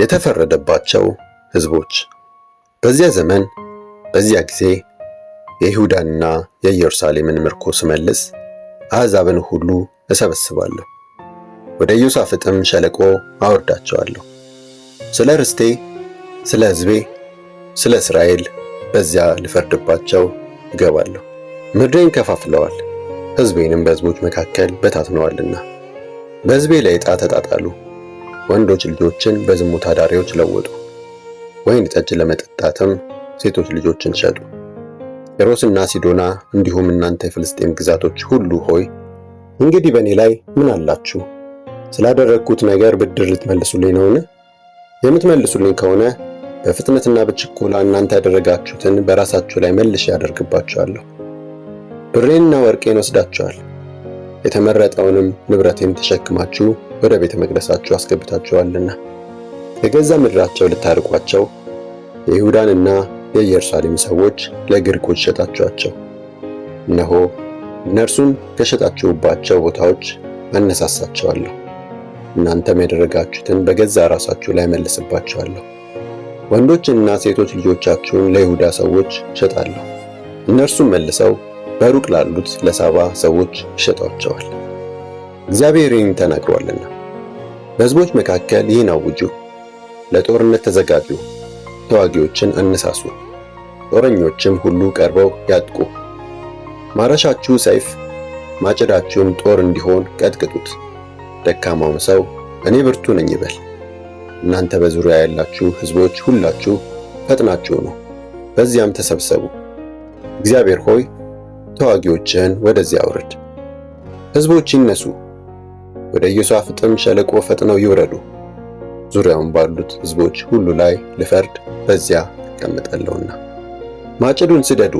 የተፈረደባቸው ሕዝቦች። በዚያ ዘመን በዚያ ጊዜ የይሁዳንና የኢየሩሳሌምን ምርኮ ስመልስ አሕዛብን ሁሉ እሰበስባለሁ፣ ወደ ኢዮሳፍጥም ሸለቆ አወርዳቸዋለሁ። ስለ ርስቴ፣ ስለ ሕዝቤ፣ ስለ እስራኤል በዚያ ልፈርድባቸው እገባለሁ። ምድሬን ከፋፍለዋል፣ ሕዝቤንም በሕዝቦች መካከል በታትነዋልና። በሕዝቤ ላይ ዕጣ ተጣጣሉ፣ ወንዶች ልጆችን በዝሙት አዳሪዎች ለወጡ፣ ወይን ጠጅ ለመጠጣትም ሴቶች ልጆችን ሸጡ። ጢሮስና ሲዶና እንዲሁም እናንተ የፍልስጤም ግዛቶች ሁሉ ሆይ እንግዲህ በእኔ ላይ ምን አላችሁ? ስላደረግኩት ነገር ብድር ልትመልሱልኝ ነውን? የምትመልሱልኝ ከሆነ በፍጥነትና በችኮላ እናንተ ያደረጋችሁትን በራሳችሁ ላይ መልሼ ያደርግባችኋለሁ። ብሬንና ወርቄን ወስዳችኋል፣ የተመረጠውንም ንብረቴን ተሸክማችሁ ወደ ቤተ መቅደሳችሁ አስገብታችኋልና። የገዛ ምድራቸው ልታርቋቸው የይሁዳንና የኢየሩሳሌም ሰዎች ለግሪኮች ሸጣችኋቸው። እነሆ እነርሱን ከሸጣችሁባቸው ቦታዎች አነሳሳቸዋለሁ፣ እናንተም ያደረጋችሁትን በገዛ ራሳችሁ ላይ መልስባችኋለሁ። ወንዶችንና ሴቶች ልጆቻችሁን ለይሁዳ ሰዎች ሸጣለሁ፣ እነርሱም መልሰው በሩቅ ላሉት ለሳባ ሰዎች ይሸጧቸዋል። እግዚአብሔር ይህን ተናግሯልና። በሕዝቦች መካከል ይህን አውጁ፣ ለጦርነት ተዘጋጁ፣ ተዋጊዎችን አነሳሱ፣ ጦረኞችም ሁሉ ቀርበው ያጥቁ። ማረሻችሁ ሰይፍ ማጭዳችሁም ጦር እንዲሆን ቀጥቅጡት። ደካማውም ሰው እኔ ብርቱ ነኝ ይበል። እናንተ በዙሪያ ያላችሁ ሕዝቦች ሁላችሁ ፈጥናችሁ ነው፣ በዚያም ተሰብሰቡ። እግዚአብሔር ሆይ ተዋጊዎችህን ወደዚያ አውርድ። ሕዝቦች ይነሱ፣ ወደ ኢዮሳፍጥም ሸለቆ ፈጥነው ይውረዱ። ዙሪያውን ባሉት ሕዝቦች ሁሉ ላይ ልፈርድ በዚያ እቀመጣለሁና። ማጭዱን ስደዱ፣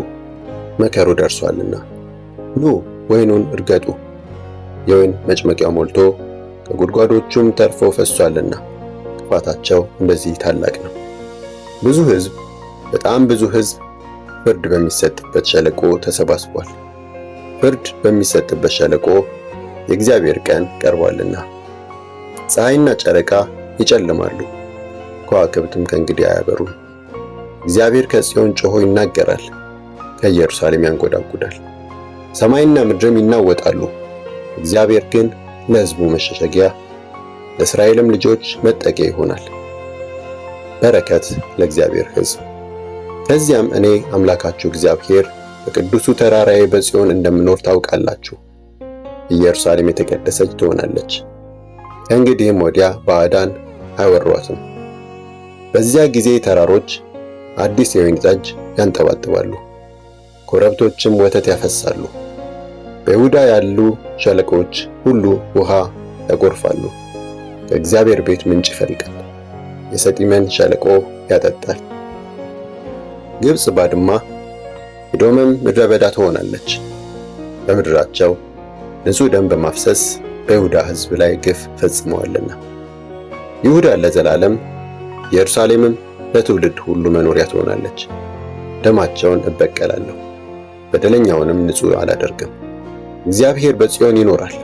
መከሩ ደርሷልና። ኑ ወይኑን እርገጡ፣ የወይን መጭመቂያው ሞልቶ ከጉድጓዶቹም ተርፎ ፈሷልና። ክፋታቸው እንደዚህ ታላቅ ነው። ብዙ ሕዝብ፣ በጣም ብዙ ሕዝብ ፍርድ በሚሰጥበት ሸለቆ ተሰባስቧል። ፍርድ በሚሰጥበት ሸለቆ የእግዚአብሔር ቀን ቀርቧልና። ፀሐይና ጨረቃ ይጨልማሉ፣ ከዋክብትም ከእንግዲህ አያበሩም። እግዚአብሔር ከጽዮን ጮሆ ይናገራል፣ ከኢየሩሳሌም ያንጎዳጉዳል። ሰማይና ምድርም ይናወጣሉ፣ እግዚአብሔር ግን ለሕዝቡ መሸሸጊያ ለእስራኤልም ልጆች መጠጊያ ይሆናል። በረከት ለእግዚአብሔር ሕዝብ። ከዚያም እኔ አምላካችሁ እግዚአብሔር በቅዱሱ ተራራዬ በጽዮን እንደምኖር ታውቃላችሁ። ኢየሩሳሌም የተቀደሰች ትሆናለች፣ ከእንግዲህም ወዲያ ባዕዳን አይወሯትም። በዚያ ጊዜ ተራሮች አዲስ የወይን ጠጅ ያንጠባጥባሉ፣ ኮረብቶችም ወተት ያፈሳሉ። በይሁዳ ያሉ ሸለቆች ሁሉ ውሃ ያጎርፋሉ። ከእግዚአብሔር ቤት ምንጭ ይፈልቃል፣ የሰጢመን ሸለቆ ያጠጣል። ግብጽ ባድማ ኤዶምም ምድረ በዳ ትሆናለች። በምድራቸው ንጹሕ ደም በማፍሰስ በይሁዳ ሕዝብ ላይ ግፍ ፈጽመዋልና። ይሁዳ ለዘላለም ኢየሩሳሌምም ለትውልድ ሁሉ መኖሪያ ትሆናለች። ደማቸውን እበቀላለሁ፣ በደለኛውንም ንጹሕ አላደርግም። እግዚአብሔር በጽዮን ይኖራል፣